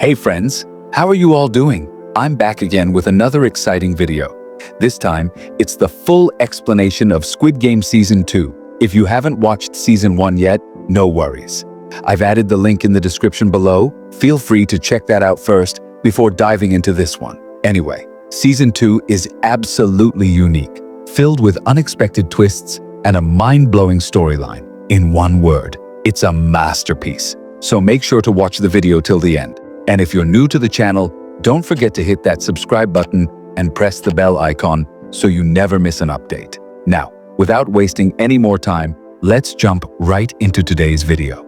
Hey friends, how are you all doing? I'm back again with another exciting video. This time, it's the full explanation of Squid Game Season 2. If you haven't watched Season 1 yet, no worries. I've added the link in the description below. Feel free to check that out first before diving into this one. Anyway, Season 2 is absolutely unique, filled with unexpected twists and a mind-blowing storyline. In one word, it's a masterpiece. So make sure to watch the video till the end. And if you're new to the channel, don't forget to hit that subscribe button and press the bell icon so you never miss an update. Now, without wasting any more time, let's jump right into today's video.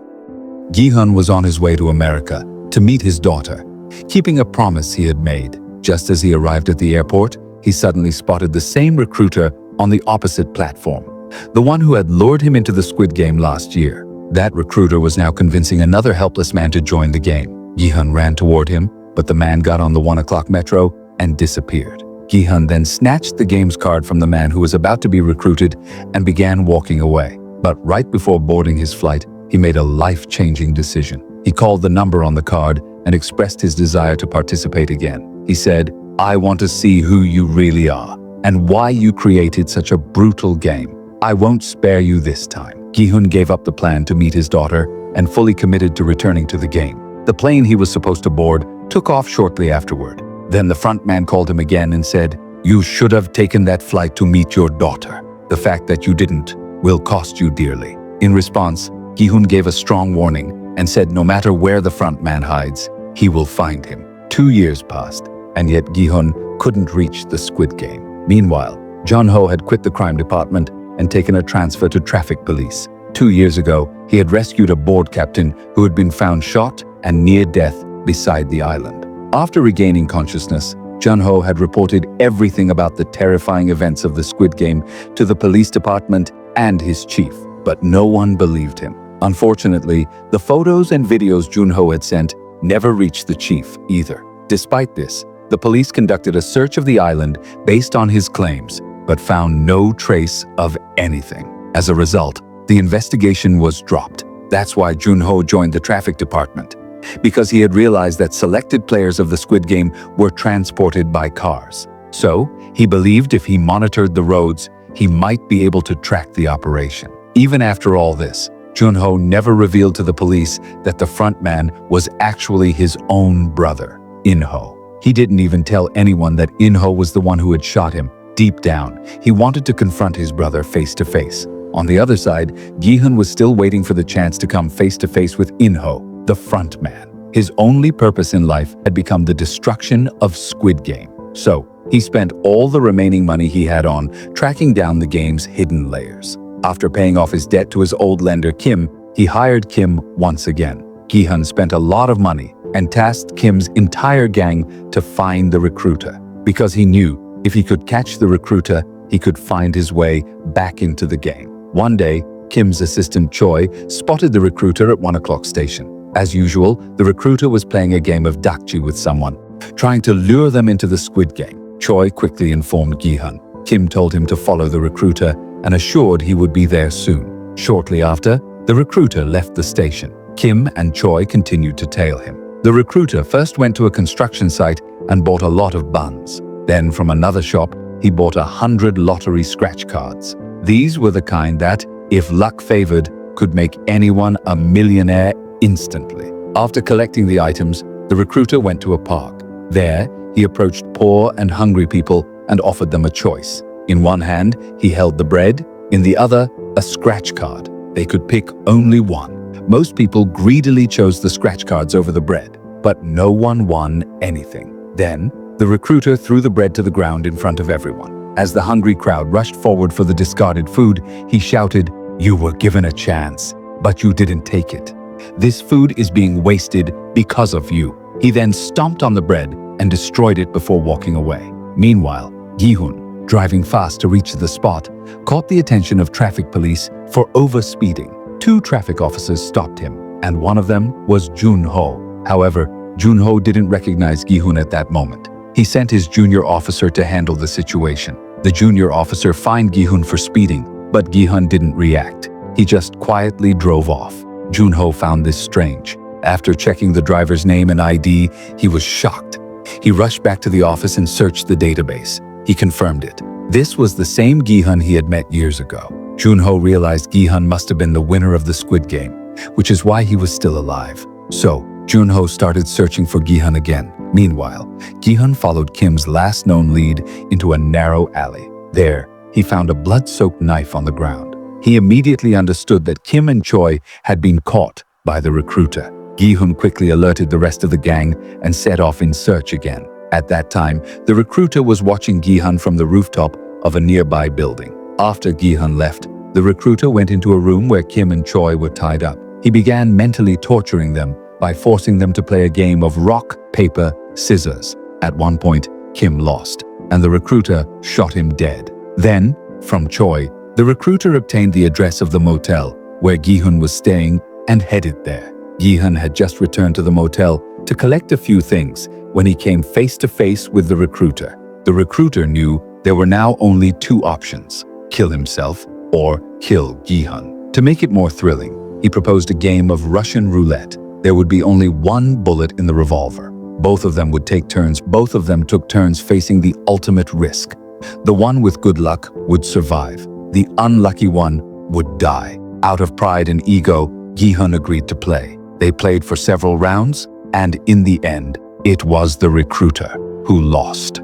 Gi-hun was on his way to America to meet his daughter, keeping a promise he had made. Just as he arrived at the airport, he suddenly spotted the same recruiter on the opposite platform, the one who had lured him into the Squid Game last year. That recruiter was now convincing another helpless man to join the game. Gi-hun ran toward him, but the man got on the 1 o'clock metro and disappeared. Gi-hun then snatched the game's card from the man who was about to be recruited and began walking away. But right before boarding his flight, he made a life-changing decision. He called the number on the card and expressed his desire to participate again. He said, "I want to see who you really are and why you created such a brutal game. I won't spare you this time." Gi-hun gave up the plan to meet his daughter and fully committed to returning to the game. The plane he was supposed to board took off shortly afterward. Then the front man called him again and said, "You should have taken that flight to meet your daughter. The fact that you didn't will cost you dearly." In response, Gi-hun gave a strong warning and said no matter where the front man hides, he will find him. 2 years passed, and yet Gi-hun couldn't reach the Squid Game. Meanwhile, Jun-ho had quit the crime department and taken a transfer to traffic police. 2 years ago, he had rescued a board captain who had been found shot and near death beside the island. After regaining consciousness, Jun-ho had reported everything about the terrifying events of the Squid Game to the police department and his chief, but no one believed him. Unfortunately, the photos and videos Jun-ho had sent never reached the chief either. Despite this, the police conducted a search of the island based on his claims, but found no trace of anything. As a result, the investigation was dropped. That's why Jun-ho joined the traffic department, because he had realized that selected players of the Squid Game were transported by cars. So, he believed if he monitored the roads, he might be able to track the operation. Even after all this, Jun-ho never revealed to the police that the front man was actually his own brother, In-ho. He didn't even tell anyone that In-ho was the one who had shot him. Deep down, he wanted to confront his brother face to face. On the other side, Gi-hun was still waiting for the chance to come face to face with In-ho, the front man. His only purpose in life had become the destruction of Squid Game. So, he spent all the remaining money he had on tracking down the game's hidden layers. After paying off his debt to his old lender Kim, he hired Kim once again. Gi-hun spent a lot of money and tasked Kim's entire gang to find the recruiter, because he knew if he could catch the recruiter, he could find his way back into the game. One day, Kim's assistant Choi spotted the recruiter at 1 o'clock station. As usual, the recruiter was playing a game of dakji with someone, trying to lure them into the Squid Game. Choi quickly informed Gi-hun. Kim told him to follow the recruiter and assured he would be there soon. Shortly after, the recruiter left the station. Kim and Choi continued to tail him. The recruiter first went to a construction site and bought a lot of buns. Then from another shop, he bought 100 lottery scratch cards. These were the kind that, if luck favored, could make anyone a millionaire instantly. After collecting the items, the recruiter went to a park. There, he approached poor and hungry people and offered them a choice. In one hand, he held the bread, in the other, a scratch card. They could pick only one. Most people greedily chose the scratch cards over the bread, but no one won anything. Then, the recruiter threw the bread to the ground in front of everyone. As the hungry crowd rushed forward for the discarded food, he shouted, "You were given a chance, but you didn't take it. This food is being wasted because of you." He then stomped on the bread and destroyed it before walking away. Meanwhile, Gi-hun, driving fast to reach the spot, caught the attention of traffic police for overspeeding. 2 traffic officers stopped him, and one of them was Jun-ho. However, Jun-ho didn't recognize Gi-hun at that moment. He sent his junior officer to handle the situation. The junior officer fined Gi-hun for speeding, but Gi-hun didn't react. He just quietly drove off. Jun-ho found this strange. After checking the driver's name and ID, he was shocked. He rushed back to the office and searched the database. He confirmed it. This was the same Gi-hun he had met years ago. Jun-ho realized Gi-hun must have been the winner of the Squid Game, which is why he was still alive. So, Jun-ho started searching for Gi-hun again. Meanwhile, Gi-hun followed Kim's last known lead into a narrow alley. There, he found a blood-soaked knife on the ground. He immediately understood that Kim and Choi had been caught by the recruiter. Gi-hun quickly alerted the rest of the gang and set off in search again. At that time, the recruiter was watching Gi-hun from the rooftop of a nearby building. After Gi-hun left, the recruiter went into a room where Kim and Choi were tied up. He began mentally torturing them by forcing them to play a game of rock, paper, scissors. At one point, Kim lost, and the recruiter shot him dead. Then, from Choi, the recruiter obtained the address of the motel where Gi-hun was staying and headed there. Gi-hun had just returned to the motel to collect a few things when he came face to face with the recruiter. The recruiter knew there were now only two options: kill himself or kill Gi-hun. To make it more thrilling, he proposed a game of Russian roulette. There would be only one bullet in the revolver. Both of them would take turns. Both of them took turns facing the ultimate risk. The one with good luck would survive. The unlucky one would die. Out of pride and ego, Gi-hun agreed to play. They played for several rounds, and in the end, it was the recruiter who lost.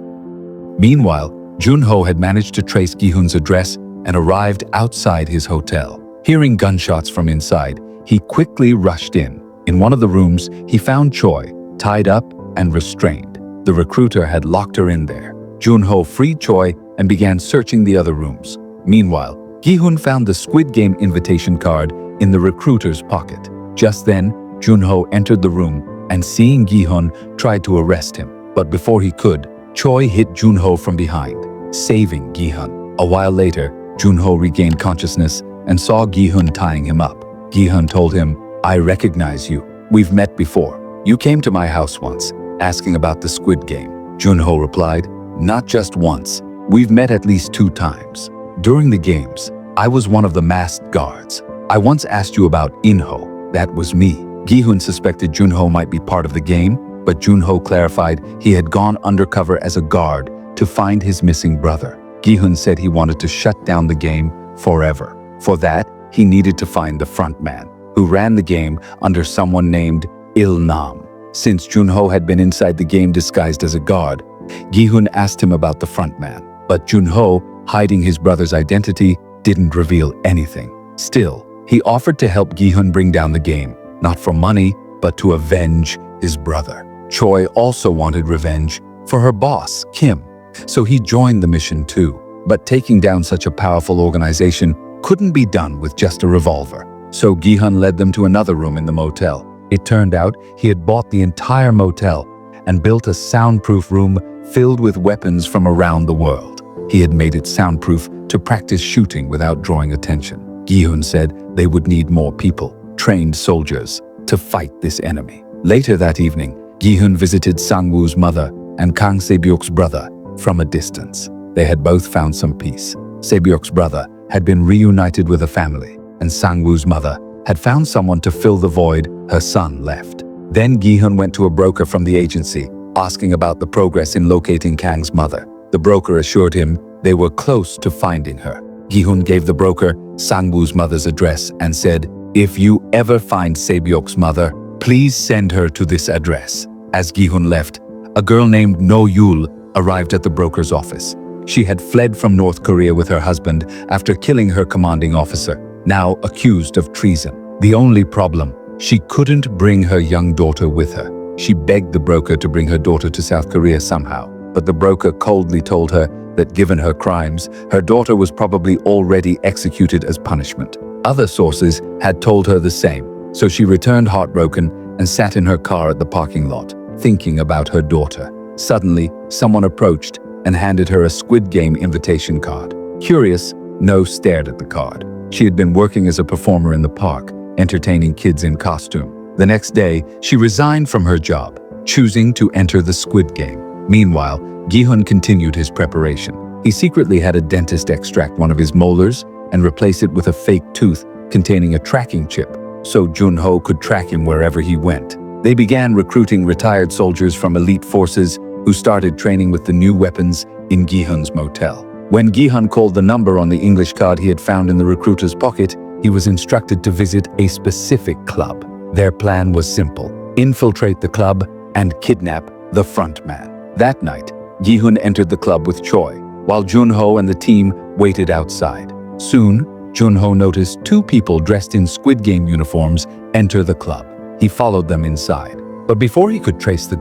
Meanwhile, Jun-ho had managed to trace Gi-hun's address and arrived outside his hotel. Hearing gunshots from inside, he quickly rushed in. In one of the rooms, he found Choi, tied up and restrained. The recruiter had locked her in there. Jun-ho freed Choi and began searching the other rooms. Meanwhile, Gi-hun found the Squid Game invitation card in the recruiter's pocket. Just then, Jun-ho entered the room and, seeing Gi-hun, tried to arrest him. But before he could, Choi hit Jun-ho from behind, saving Gi-hun. A while later, Jun-ho regained consciousness and saw Gi-hun tying him up. Gi-hun told him, "I recognize you. We've met before. You came to my house once, asking about the Squid Game." Jun-ho replied, "Not just once. We've met at least 2 times. During the games, I was one of the masked guards. I once asked you about In-ho. That was me." Gi-hun suspected Jun-ho might be part of the game, but Jun-ho clarified he had gone undercover as a guard to find his missing brother. Gi-hun said he wanted to shut down the game forever. For that, he needed to find the front man, who ran the game under someone named Il-nam. Since Jun-ho had been inside the game disguised as a guard, Gi-hun asked him about the front man. But Jun-ho, hiding his brother's identity, didn't reveal anything. Still, he offered to help Gi-hun bring down the game, not for money, but to avenge his brother. Choi also wanted revenge for her boss, Kim, so he joined the mission too. But taking down such a powerful organization couldn't be done with just a revolver. So Gi-hun led them to another room in the motel. It turned out he had bought the entire motel and built a soundproof room filled with weapons from around the world. He had made it soundproof to practice shooting without drawing attention. Gi-hun said they would need more people, trained soldiers, to fight this enemy. Later that evening, Gi-hun visited Sang-woo's mother and Kang Se-byuk's brother from a distance. They had both found some peace. Se-byuk's brother had been reunited with a family, and Sang-woo's mother had found someone to fill the void her son left. Then Gi-hun went to a broker from the agency, asking about the progress in locating Kang's mother. The broker assured him they were close to finding her. Gi-hun gave the broker Sang-woo's mother's address and said, "If you ever find Se-byuk's mother, please send her to this address." As Gi-hun left, a girl named No-yul arrived at the broker's office. She had fled from North Korea with her husband after killing her commanding officer, now accused of treason. The only problem, she couldn't bring her young daughter with her. She begged the broker to bring her daughter to South Korea somehow, but the broker coldly told her that given her crimes, her daughter was probably already executed as punishment. Other sources had told her the same, so she returned heartbroken and sat in her car at the parking lot, thinking about her daughter. Suddenly, someone approached and handed her a Squid Game invitation card. Curious, No stared at the card. She had been working as a performer in the park, entertaining kids in costume. The next day, she resigned from her job, choosing to enter the Squid Game. Meanwhile, Gi-hun continued his preparation. He secretly had a dentist extract one of his molars and replace it with a fake tooth containing a tracking chip. so Junho could track him wherever he went. They began recruiting retired soldiers from elite forces who started training with the new weapons in Gi-hun's motel. When Gi-hun called the number on the English card he had found in the recruiter's pocket, he was instructed to visit a specific club. Their plan was simple: infiltrate the club and kidnap the front man. That night, Gi-hun entered the club with Choi, while Junho and the team waited outside. Soon, Junho noticed two people dressed in Squid Game uniforms enter the club. He followed them inside. But before he could trace the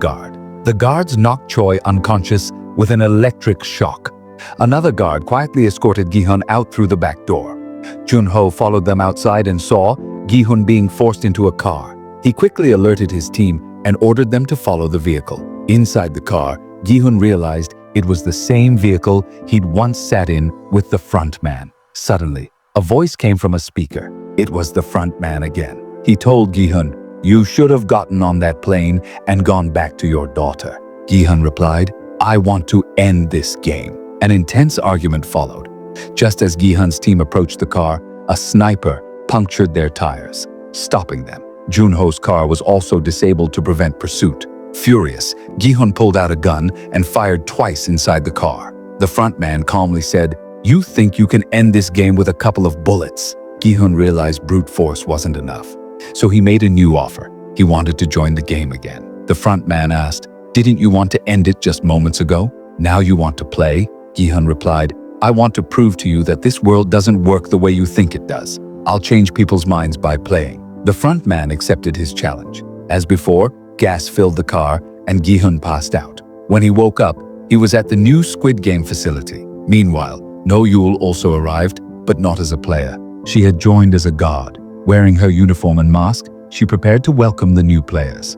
guards knocked Choi unconscious with an electric shock. Another guard quietly escorted Gi-hun out through the back door. Junho followed them outside and saw Gi-hun being forced into a car. He quickly alerted his team and ordered them to follow the vehicle. Inside the car, Gi-hun realized it was the same vehicle he'd once sat in with the front man. Suddenly, a voice came from a speaker. It was the front man again. He told Gi-hun, "You should have gotten on that plane and gone back to your daughter." Gi-hun replied, "I want to end this game." An intense argument followed. Just as Gi-hun's team approached the car, a sniper punctured their tires, stopping them. Junho's car was also disabled to prevent pursuit. Furious, Gi-hun pulled out a gun and fired twice inside the car. The front man calmly said, "You think you can end this game with a couple of bullets?" Gi-hun realized brute force wasn't enough, so he made a new offer. He wanted to join the game again. The front man asked, "Didn't you want to end it just moments ago? Now you want to play?" Gi-hun replied, "I want to prove to you that this world doesn't work the way you think it does. I'll change people's minds by playing." The front man accepted his challenge. As before, gas filled the car and Gi-hun passed out. When he woke up, he was at the new Squid Game facility. Meanwhile, No Yul also arrived, but not as a player. She had joined as a guard. Wearing her uniform and mask, she prepared to welcome the new players.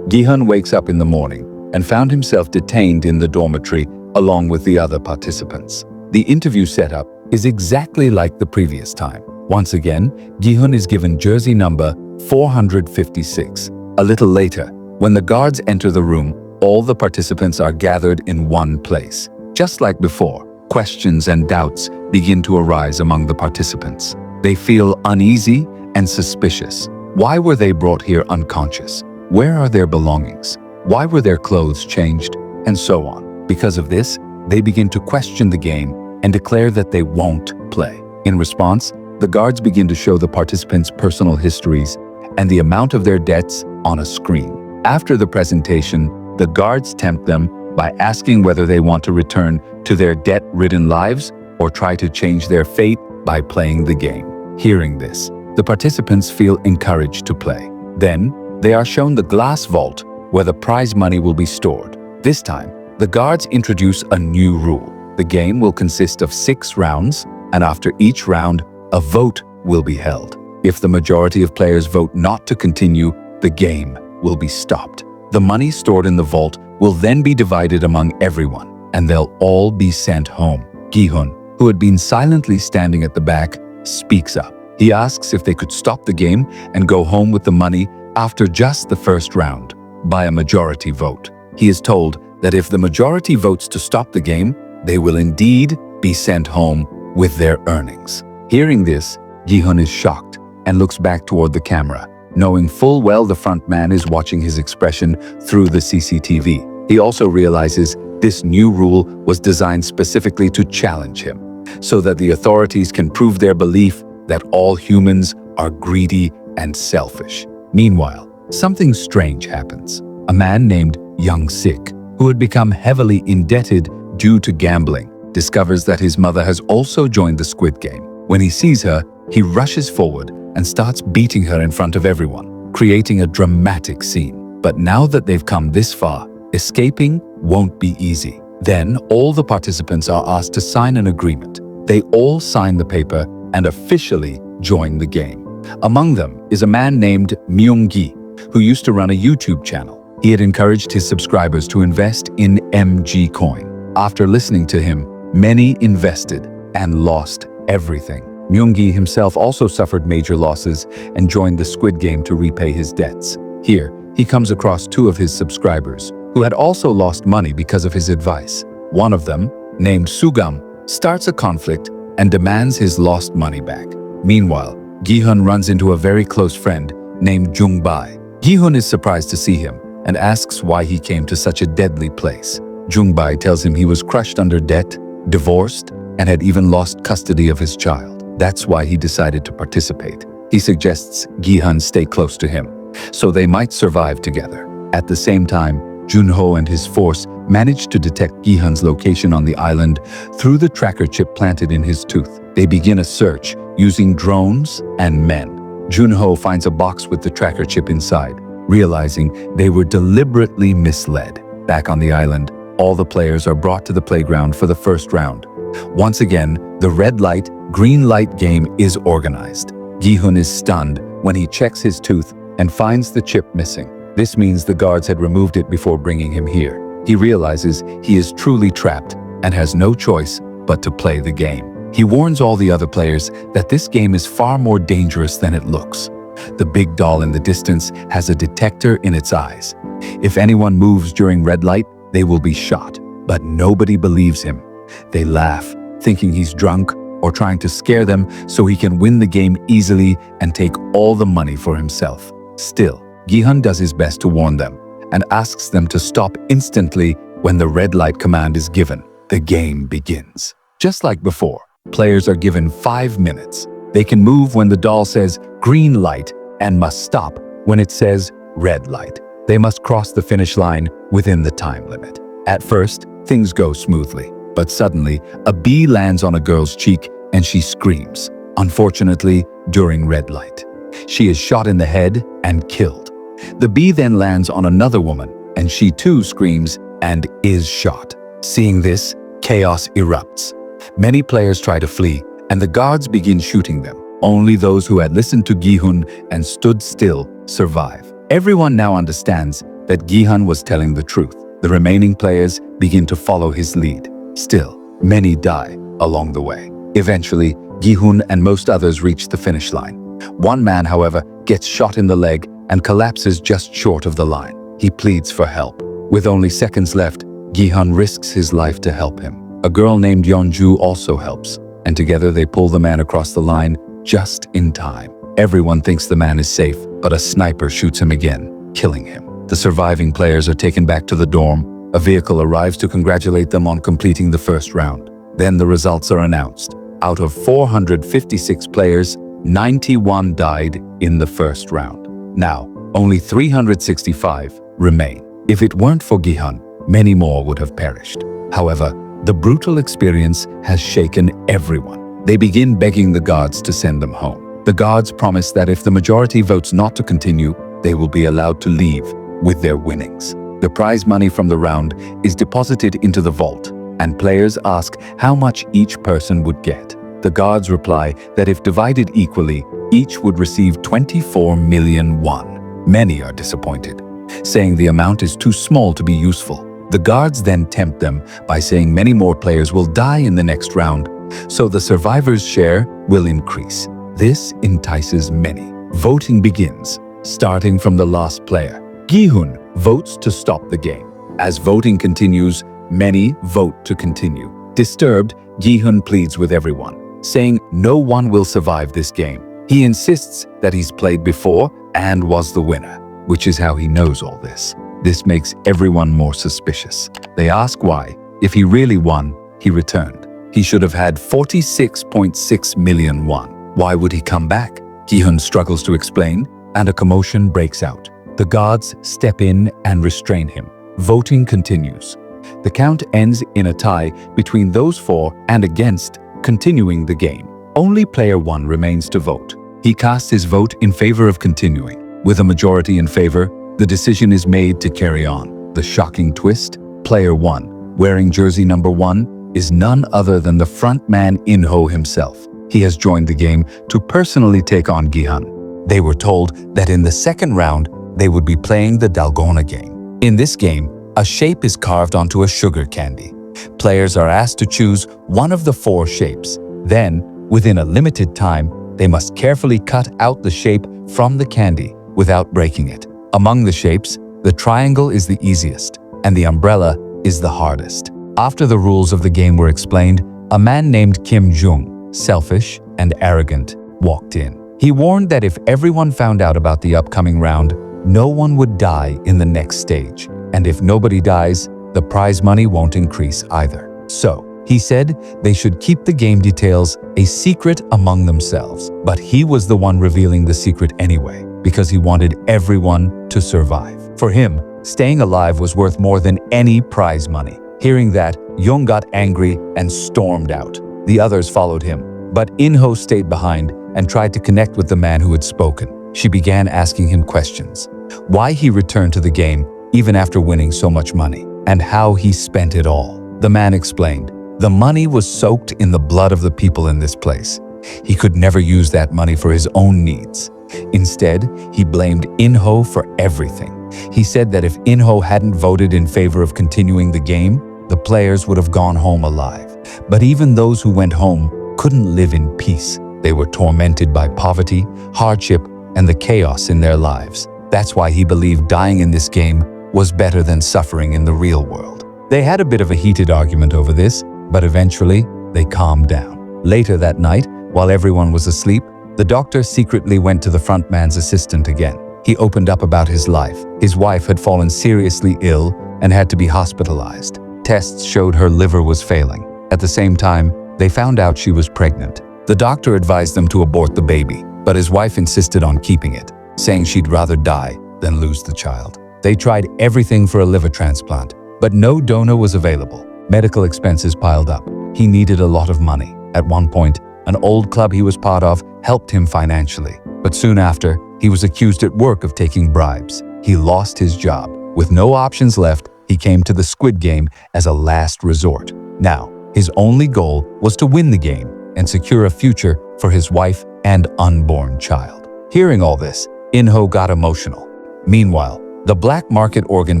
Gi-hun wakes up in the morning and found himself detained in the dormitory along with the other participants. The interview setup is exactly like the previous time. Once again, Gi-hun is given jersey number 456. A little later, when the guards enter the room, all the participants are gathered in one place. Just like before, questions and doubts begin to arise among the participants. They feel uneasy and suspicious. Why were they brought here unconscious? Where are their belongings? Why were their clothes changed? And so on. Because of this, they begin to question the game and declare that they won't play. In response, the guards begin to show the participants' personal histories and the amount of their debts on a screen. After the presentation, the guards tempt them by asking whether they want to return to their debt-ridden lives or try to change their fate by playing the game. Hearing this, the participants feel encouraged to play. Then, they are shown the glass vault where the prize money will be stored. This time, the guards introduce a new rule. The game will consist of 6 rounds, and after each round, a vote will be held. If the majority of players vote not to continue, the game will be stopped. The money stored in the vault will then be divided among everyone, and they'll all be sent home. Gi-hun, who had been silently standing at the back, speaks up. He asks if they could stop the game and go home with the money after just the first round, by a majority vote. He is told that if the majority votes to stop the game, they will indeed be sent home with their earnings. Hearing this, Gi-hun is shocked and looks back toward the camera, knowing full well the front man is watching his expression through the CCTV. He also realizes this new rule was designed specifically to challenge him, so that the authorities can prove their belief that all humans are greedy and selfish. Meanwhile, something strange happens. A man named Young Sik, who had become heavily indebted due to gambling, discovers that his mother has also joined the Squid Game. When he sees her, he rushes forward and starts beating her in front of everyone, creating a dramatic scene. But now that they've come this far, escaping won't be easy. Then all the participants are asked to sign an agreement. They all sign the paper and officially join the game. Among them is a man named Myung-gi, who used to run a YouTube channel. He had encouraged his subscribers to invest in MG Coin. After listening to him, many invested and lost everything. Myung-gi himself also suffered major losses and joined the Squid Game to repay his debts. Here, he comes across 2 of his subscribers, who had also lost money because of his advice. One of them, named Sugam, starts a conflict and demands his lost money back. Meanwhile, Gi-hun runs into a very close friend named Jung-bai. Gi-hun is surprised to see him and asks why he came to such a deadly place. Jung-bai tells him he was crushed under debt, divorced, and had even lost custody of his child. That's why he decided to participate. He suggests Gi-hun stay close to him, so they might survive together. At the same time, Junho and his force managed to detect Gi-hun's location on the island through the tracker chip planted in his tooth. They begin a search using drones and men. Junho finds a box with the tracker chip inside, realizing they were deliberately misled. Back on the island, all the players are brought to the playground for the first round. Once again, the red light, green light game is organized. Gi-hun is stunned when he checks his tooth and finds the chip missing. This means the guards had removed it before bringing him here. He realizes he is truly trapped and has no choice but to play the game. He warns all the other players that this game is far more dangerous than it looks. The big doll in the distance has a detector in its eyes. If anyone moves during red light, they will be shot. But nobody believes him. They laugh, thinking he's drunk or trying to scare them so he can win the game easily and take all the money for himself. Still, Gi-hun does his best to warn them and asks them to stop instantly when the red light command is given. The game begins. Just like before, players are given 5 minutes. They can move when the doll says green light and must stop when it says red light. They must cross the finish line within the time limit. At first, things go smoothly, but suddenly, a bee lands on a girl's cheek and she screams. Unfortunately, during red light, she is shot in the head and killed. The bee then lands on another woman and she too screams and is shot. Seeing this, chaos erupts. Many players try to flee and the guards begin shooting them. Only those who had listened to Gi-hun and stood still survive. Everyone now understands that Gi-hun was telling the truth. The remaining players begin to follow his lead. Still, many die along the way. Eventually, Gi-hun and most others reach the finish line. One man, however, gets shot in the leg and collapses just short of the line. He pleads for help. With only seconds left, Gi-hun risks his life to help him. A girl named Yeonju also helps, and together they pull the man across the line just in time. Everyone thinks the man is safe, but a sniper shoots him again, killing him. The surviving players are taken back to the dorm. A vehicle arrives to congratulate them on completing the first round. Then the results are announced. Out of 456 players, 91 died in the first round. Now, only 365 remain. If it weren't for Gi-hun, many more would have perished. However, the brutal experience has shaken everyone. They begin begging the guards to send them home. The guards promise that if the majority votes not to continue, they will be allowed to leave with their winnings. The prize money from the round is deposited into the vault, and players ask how much each person would get. The guards reply that if divided equally, each would receive 24 million won. Many are disappointed, saying the amount is too small to be useful. The guards then tempt them by saying many more players will die in the next round, so the survivors' share will increase. This entices many. Voting begins, starting from the last player. Gi-hun votes to stop the game. As voting continues, many vote to continue. Disturbed, Gi-hun pleads with everyone, saying no one will survive this game. He insists that he's played before and was the winner, which is how he knows all this. This makes everyone more suspicious. They ask why. If he really won, he returned. He should have had 46.6 million won. Why would he come back? Gi-hun struggles to explain, and a commotion breaks out. The guards step in and restrain him. Voting continues. The count ends in a tie between those for and against continuing the game. Only player 1 remains to vote. He casts his vote in favor of continuing. With a majority in favor, the decision is made to carry on. The shocking twist, player 1, wearing jersey number 1, is none other than the frontman In-ho himself. He has joined the game to personally take on Gi-hun. They were told that in the second round, they would be playing the Dalgona game. In this game, a shape is carved onto a sugar candy. Players are asked to choose one of the 4 shapes. Then, within a limited time, they must carefully cut out the shape from the candy without breaking it. Among the shapes, the triangle is the easiest, and the umbrella is the hardest. After the rules of the game were explained, a man named Kim Jung, selfish and arrogant, walked in. He warned that if everyone found out about the upcoming round, no one would die in the next stage. And if nobody dies, the prize money won't increase either. So, he said they should keep the game details a secret among themselves. But he was the one revealing the secret anyway, because he wanted everyone to survive. For him, staying alive was worth more than any prize money. Hearing that, Jung got angry and stormed out. The others followed him, but In-ho stayed behind and tried to connect with the man who had spoken. She began asking him questions. Why he returned to the game even after winning so much money, and how he spent it all. The man explained, the money was soaked in the blood of the people in this place. He could never use that money for his own needs. Instead, he blamed In-ho for everything. He said that if In-ho hadn't voted in favor of continuing the game, the players would have gone home alive. But even those who went home couldn't live in peace. They were tormented by poverty, hardship, and the chaos in their lives. That's why he believed dying in this game was better than suffering in the real world. They had a bit of a heated argument over this, but eventually they calmed down. Later that night, while everyone was asleep, the doctor secretly went to the front man's assistant again. He opened up about his life. His wife had fallen seriously ill and had to be hospitalized. Tests showed her liver was failing. At the same time, they found out she was pregnant. The doctor advised them to abort the baby, but his wife insisted on keeping it, saying she'd rather die than lose the child. They tried everything for a liver transplant, but no donor was available. Medical expenses piled up. He needed a lot of money. At one point, an old club he was part of helped him financially. But soon after, he was accused at work of taking bribes. He lost his job. With no options left, he came to the Squid Game as a last resort. Now, his only goal was to win the game and secure a future for his wife and unborn child. Hearing all this, In-ho got emotional. Meanwhile, the black market organ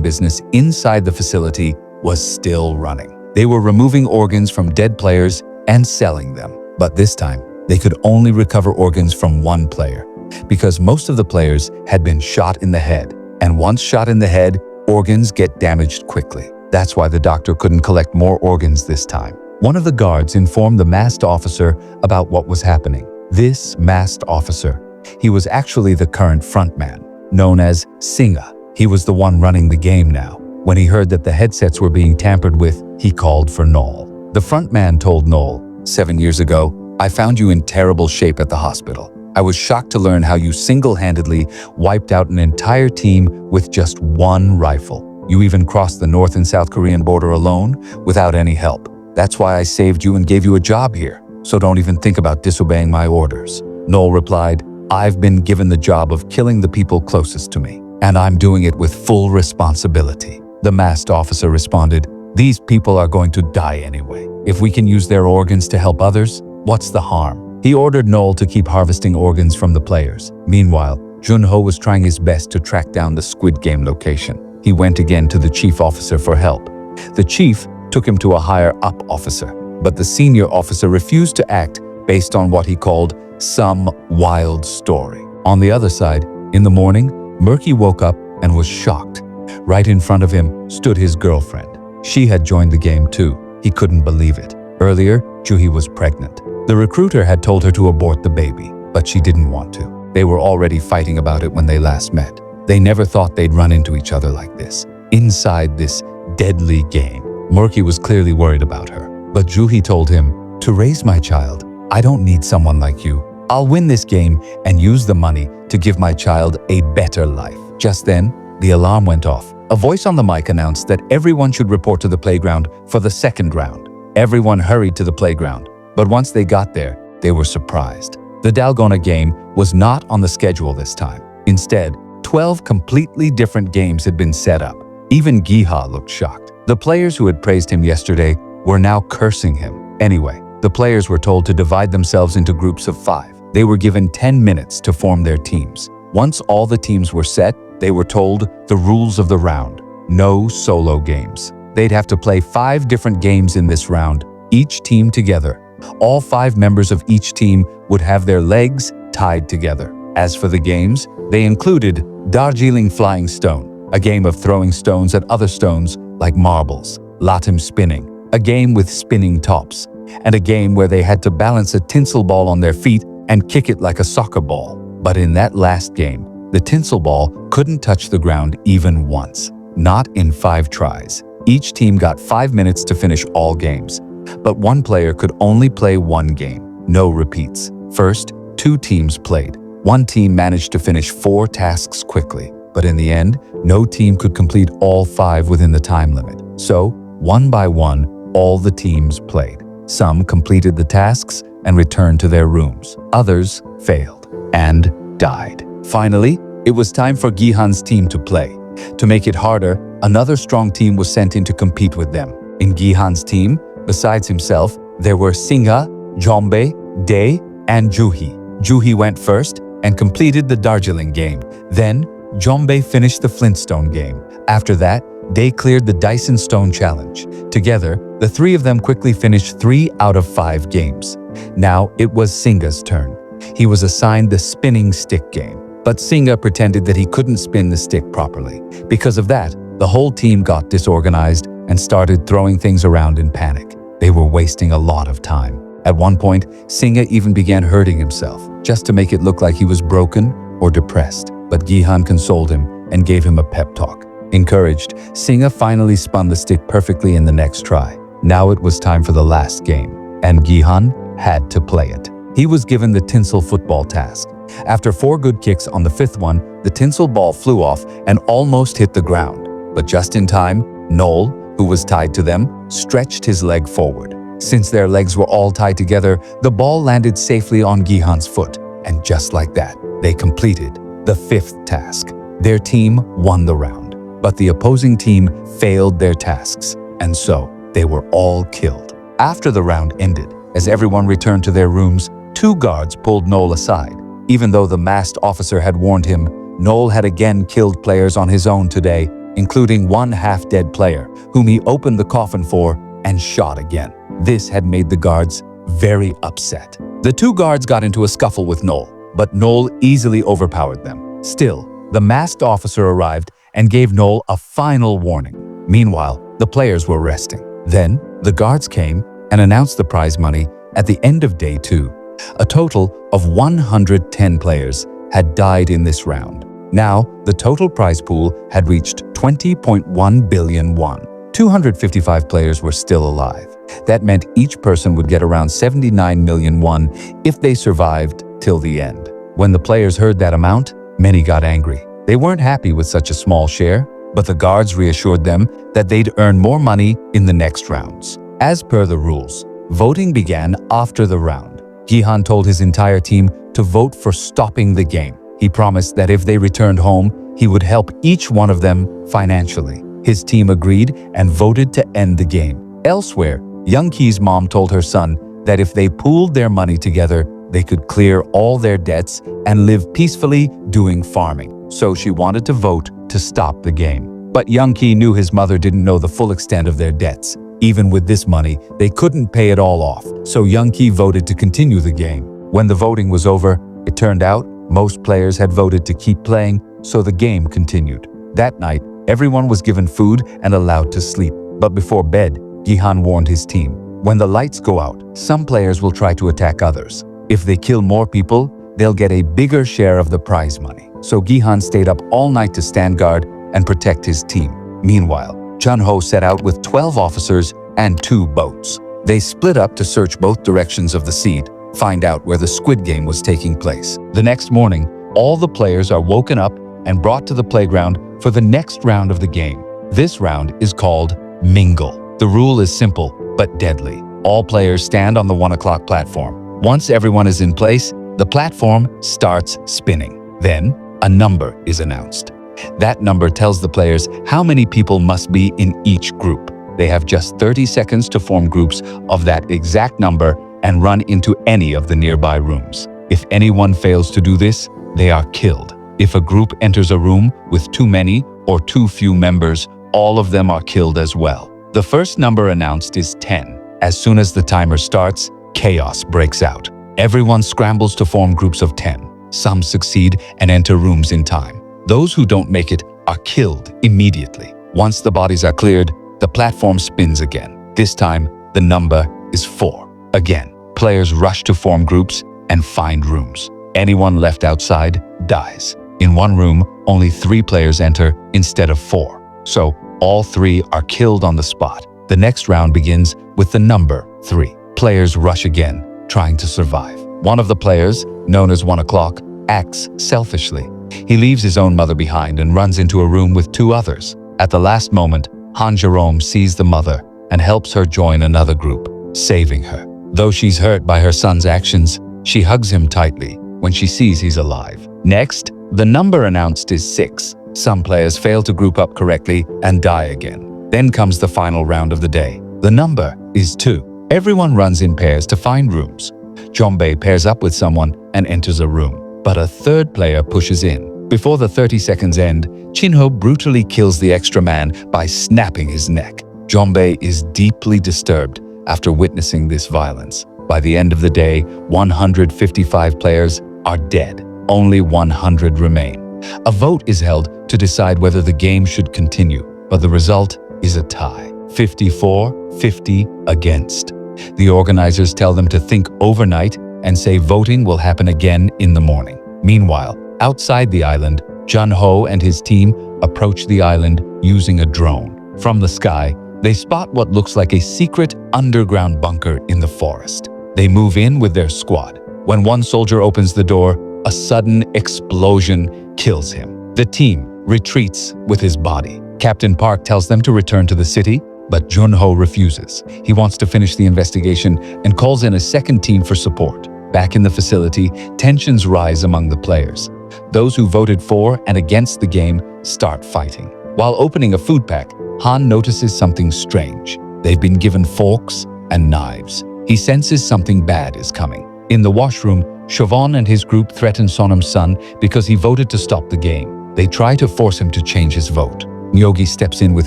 business inside the facility was still running. They were removing organs from dead players and selling them. But this time, they could only recover organs from one player, because most of the players had been shot in the head. And once shot in the head, organs get damaged quickly. That's why the doctor couldn't collect more organs this time. One of the guards informed the masked officer about what was happening. This masked officer, he was actually the current frontman, known as Singa. He was the one running the game now. When he heard that the headsets were being tampered with, he called for Noel. The frontman told Noel, 7 years ago, I found you in terrible shape at the hospital. I was shocked to learn how you single-handedly wiped out an entire team with just one rifle. You even crossed the North and South Korean border alone without any help. That's why I saved you and gave you a job here. So don't even think about disobeying my orders. Noel replied, I've been given the job of killing the people closest to me, and I'm doing it with full responsibility. The masked officer responded, these people are going to die anyway. If we can use their organs to help others, what's the harm? He ordered Noel to keep harvesting organs from the players. Meanwhile, Jun-ho was trying his best to track down the Squid Game location. He went again to the chief officer for help. The chief took him to a higher-up officer, but the senior officer refused to act based on what he called some wild story. On the other side, in the morning, Murky woke up and was shocked. Right in front of him stood his girlfriend. She had joined the game too. He couldn't believe it. Earlier, Juhi was pregnant. The recruiter had told her to abort the baby, but she didn't want to. They were already fighting about it when they last met. They never thought they'd run into each other like this, inside this deadly game. Murky was clearly worried about her, but Juhi told him, to raise my child, I don't need someone like you. I'll win this game and use the money to give my child a better life. Just then, the alarm went off. A voice on the mic announced that everyone should report to the playground for the second round. Everyone hurried to the playground, but once they got there, they were surprised. The Dalgona game was not on the schedule this time. Instead, 12 completely different games had been set up. Even Giha looked shocked. The players who had praised him yesterday were now cursing him. Anyway, the players were told to divide themselves into groups of 5. They were given 10 minutes to form their teams. Once all the teams were set, they were told the rules of the round. No solo games. They'd have to play 5 different games in this round, each team together. All 5 members of each team would have their legs tied together. As for the games, they included Darjeeling Flying Stone, a game of throwing stones at other stones like marbles, Latim spinning, a game with spinning tops, and a game where they had to balance a tinsel ball on their feet and kick it like a soccer ball. But in that last game, the tinsel ball couldn't touch the ground even once. Not in 5 tries. Each team got 5 minutes to finish all games. But one player could only play 1 game. No repeats. First, 2 teams played. One team managed to finish 4 tasks quickly. But in the end, no team could complete all 5 within the time limit. So, one by one, all the teams played. Some completed the tasks and returned to their rooms. Others failed and died. Finally, it was time for Gihan's team to play. To make it harder, another strong team was sent in to compete with them. In Gihan's team, besides himself, there were Singha, Jombe, Day, and Juhi. Juhi went first and completed the Darjeeling game. Then, Jombe finished the Flintstone game. After that, Day cleared the Dyson Stone Challenge. Together, the 3 of them quickly finished 3 out of 5 games. Now it was Singha's turn. He was assigned the spinning stick game. But Singha pretended that he couldn't spin the stick properly. Because of that, the whole team got disorganized and started throwing things around in panic. They were wasting a lot of time. At one point, Singha even began hurting himself, just to make it look like he was broken or depressed. But Gihan consoled him and gave him a pep talk. Encouraged, Singha finally spun the stick perfectly in the next try. Now it was time for the last game, and Gihan had to play it. He was given the tinsel football task. After 4 good kicks on the 5th one, the tinsel ball flew off and almost hit the ground. But just in time, Noel, who was tied to them, stretched his leg forward. Since their legs were all tied together, the ball landed safely on Gihan's foot. And just like that, they completed the 5th task. Their team won the round, but the opposing team failed their tasks, and so they were all killed. After the round ended, as everyone returned to their rooms, 2 guards pulled Noel aside. Even though the masked officer had warned him, Noel had again killed players on his own today, including one half-dead player, whom he opened the coffin for and shot again. This had made the guards very upset. The 2 guards got into a scuffle with Noel, but Noel easily overpowered them. Still, the masked officer arrived and gave Noel a final warning. Meanwhile, the players were resting. Then, the guards came and announced the prize money at the end of day 2. A total of 110 players had died in this round. Now, the total prize pool had reached 20.1 billion won. 255 players were still alive. That meant each person would get around 79 million won if they survived till the end. When the players heard that amount, many got angry. They weren't happy with such a small share, but the guards reassured them that they'd earn more money in the next rounds. As per the rules, voting began after the round. Gihan told his entire team to vote for stopping the game. He promised that if they returned home, he would help each one of them financially. His team agreed and voted to end the game. Elsewhere, Young Ki's mom told her son that if they pooled their money together, they could clear all their debts and live peacefully doing farming. So she wanted to vote to stop the game. But Young Ki knew his mother didn't know the full extent of their debts. Even with this money, they couldn't pay it all off. So Young Ki voted to continue the game. When the voting was over, it turned out most players had voted to keep playing, so the game continued. That night, everyone was given food and allowed to sleep. But before bed, Gihan warned his team, when the lights go out, some players will try to attack others. If they kill more people, they'll get a bigger share of the prize money. So Gihan stayed up all night to stand guard and protect his team. Meanwhile, Chun-Ho set out with 12 officers and 2 boats. They split up to search both directions of the sea, find out where the Squid Game was taking place. The next morning, all the players are woken up and brought to the playground for the next round of the game. This round is called Mingle. The rule is simple, but deadly. All players stand on the 1 o'clock platform. Once everyone is in place, the platform starts spinning. Then, a number is announced. That number tells the players how many people must be in each group. They have just 30 seconds to form groups of that exact number and run into any of the nearby rooms. If anyone fails to do this, they are killed. If a group enters a room with too many or too few members, all of them are killed as well. The first number announced is 10. As soon as the timer starts, chaos breaks out. Everyone scrambles to form groups of 10. Some succeed and enter rooms in time. Those who don't make it are killed immediately. Once the bodies are cleared, the platform spins again. This time, the number is 4. Again, players rush to form groups and find rooms. Anyone left outside dies. In one room, only 3 players enter instead of 4. So all 3 are killed on the spot. The next round begins with the number 3. Players rush again, trying to survive. One of the players, known as 1 o'clock, acts selfishly. He leaves his own mother behind and runs into a room with 2 others. At the last moment, Han Jerome sees the mother and helps her join another group, saving her. Though she's hurt by her son's actions, she hugs him tightly when she sees he's alive. Next, the number announced is 6. Some players fail to group up correctly and die again. Then comes the final round of the day. The number is 2. Everyone runs in pairs to find rooms. Jombe pairs up with someone and enters a room, but a 3rd player pushes in. Before the 30 seconds end, Chinho brutally kills the extra man by snapping his neck. Jombe is deeply disturbed after witnessing this violence. By the end of the day, 155 players are dead. Only 100 remain. A vote is held to decide whether the game should continue, but the result is a tie. 54-50 against. The organizers tell them to think overnight and say voting will happen again in the morning. Meanwhile, outside the island, Jun-ho and his team approach the island using a drone. From the sky, they spot what looks like a secret underground bunker in the forest. They move in with their squad. When one soldier opens the door, a sudden explosion kills him. The team retreats with his body. Captain Park tells them to return to the city, but Jun-ho refuses. He wants to finish the investigation and calls in a second team for support. Back in the facility, tensions rise among the players. Those who voted for and against the game start fighting. While opening a food pack, Han notices something strange. They've been given forks and knives. He senses something bad is coming. In the washroom, Siobhan and his group threaten Sonam's son because he voted to stop the game. They try to force him to change his vote. Myogi steps in with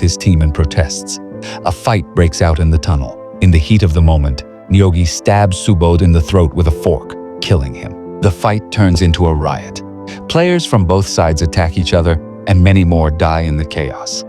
his team and protests. A fight breaks out in the tunnel. In the heat of the moment, Myogi stabs Subodh in the throat with a fork, killing him. The fight turns into a riot. Players from both sides attack each other, and many more die in the chaos.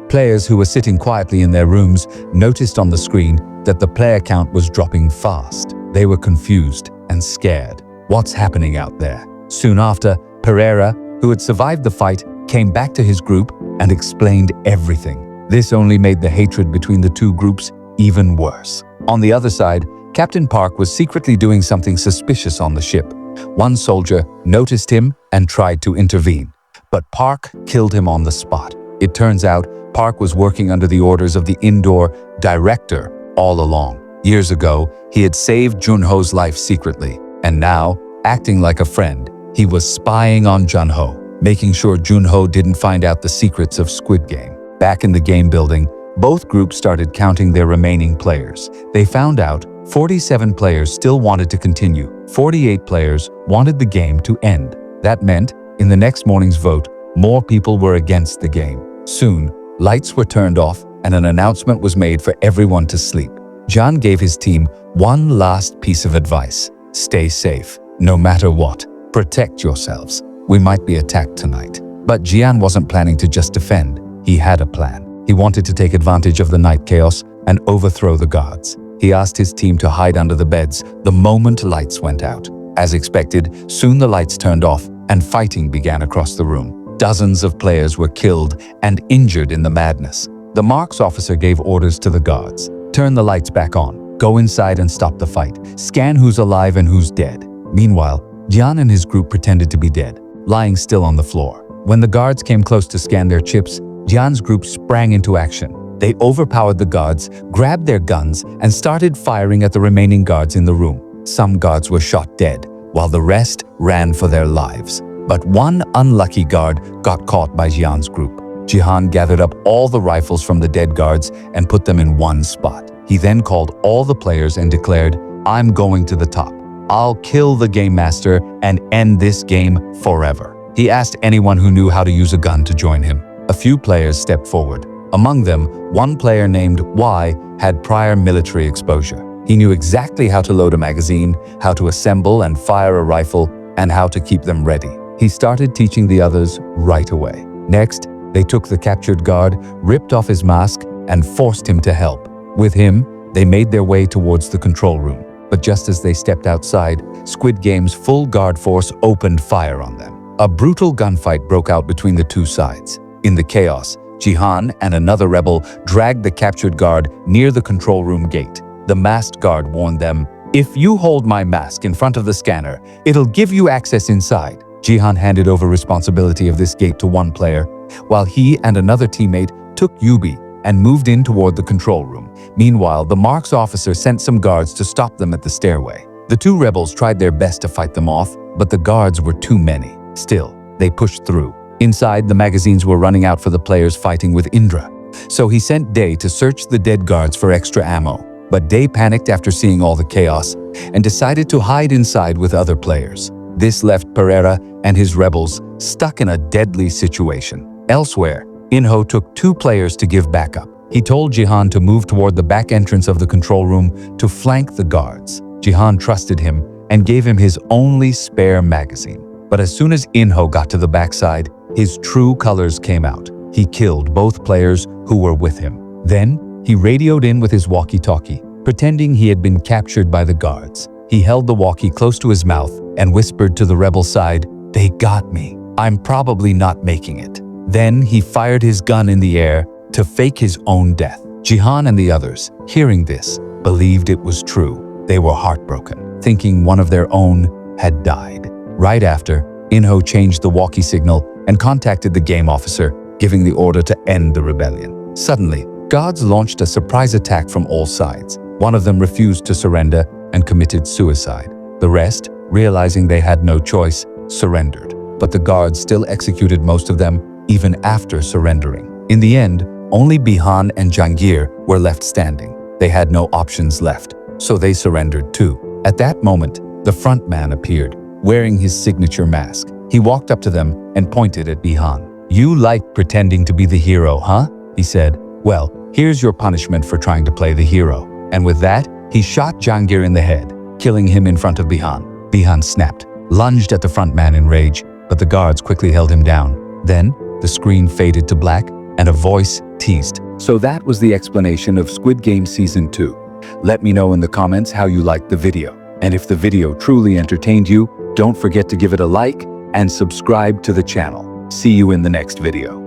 Players who were sitting quietly in their rooms noticed on the screen that the player count was dropping fast. They were confused and scared. What's happening out there? Soon after, Pereira, who had survived the fight, came back to his group and explained everything. This only made the hatred between the two groups even worse. On the other side, Captain Park was secretly doing something suspicious on the ship. One soldier noticed him and tried to intervene, but Park killed him on the spot. It turns out Park was working under the orders of the indoor director all along. Years ago, he had saved Jun-ho's life secretly, and now, acting like a friend, he was spying on Jun-ho, making sure Jun-ho didn't find out the secrets of Squid Game. Back in the game building, both groups started counting their remaining players. They found out 47 players still wanted to continue. 48 players wanted the game to end. That meant, in the next morning's vote, more people were against the game. Soon, lights were turned off and an announcement was made for everyone to sleep. John gave his team one last piece of advice. Stay safe, no matter what. Protect yourselves. We might be attacked tonight. But Jian wasn't planning to just defend. He had a plan. He wanted to take advantage of the night chaos and overthrow the guards. He asked his team to hide under the beds the moment lights went out. As expected, soon the lights turned off and fighting began across the room. Dozens of players were killed and injured in the madness. The marks officer gave orders to the guards. Turn the lights back on. Go inside and stop the fight. Scan who's alive and who's dead. Meanwhile, Jian and his group pretended to be dead, lying still on the floor. When the guards came close to scan their chips, Jian's group sprang into action. They overpowered the guards, grabbed their guns, and started firing at the remaining guards in the room. Some guards were shot dead, while the rest ran for their lives. But one unlucky guard got caught by Jian's group. Jihan gathered up all the rifles from the dead guards and put them in one spot. He then called all the players and declared, "I'm going to the top. I'll kill the game master and end this game forever." He asked anyone who knew how to use a gun to join him. A few players stepped forward. Among them, one player named Y had prior military exposure. He knew exactly how to load a magazine, how to assemble and fire a rifle, and how to keep them ready. He started teaching the others right away. Next, they took the captured guard, ripped off his mask, and forced him to help. With him, they made their way towards the control room. But just as they stepped outside, Squid Game's full guard force opened fire on them. A brutal gunfight broke out between the two sides. In the chaos, Jihan and another rebel dragged the captured guard near the control room gate. The masked guard warned them, "If you hold my mask in front of the scanner, it'll give you access inside." Jihan handed over responsibility of this gate to one player, while he and another teammate took Yubi and moved in toward the control room. Meanwhile, the Mark's officer sent some guards to stop them at the stairway. The two rebels tried their best to fight them off, but the guards were too many. Still, they pushed through. Inside, the magazines were running out for the players fighting with Indra. So he sent Day to search the dead guards for extra ammo. But Day panicked after seeing all the chaos and decided to hide inside with other players. This left Pereira and his rebels stuck in a deadly situation. Elsewhere, Inho took two players to give backup. He told Jihan to move toward the back entrance of the control room to flank the guards. Jihan trusted him and gave him his only spare magazine. But as soon as Inho got to the backside, his true colors came out. He killed both players who were with him. Then, he radioed in with his walkie-talkie, pretending he had been captured by the guards. He held the walkie close to his mouth and whispered to the rebel side, "They got me. I'm probably not making it." Then he fired his gun in the air to fake his own death. Jihan and the others, hearing this, believed it was true. They were heartbroken, thinking one of their own had died. Right after, Inho changed the walkie signal and contacted the game officer, giving the order to end the rebellion. Suddenly, guards launched a surprise attack from all sides. One of them refused to surrender and committed suicide. The rest, realizing they had no choice, surrendered. But the guards still executed most of them, even after surrendering. In the end, only Bihan and Jangir were left standing. They had no options left, so they surrendered too. At that moment, the front man appeared, wearing his signature mask. He walked up to them and pointed at Bihan. "You like pretending to be the hero, huh?" he said. "Well, here's your punishment for trying to play the hero." And with that, he shot Jangir in the head, killing him in front of Bihan. Bihan snapped, lunged at the front man in rage, but the guards quickly held him down. Then, the screen faded to black, and a voice teased. So that was the explanation of Squid Game Season 2. Let me know in the comments how you liked the video. And if the video truly entertained you, don't forget to give it a like and subscribe to the channel. See you in the next video.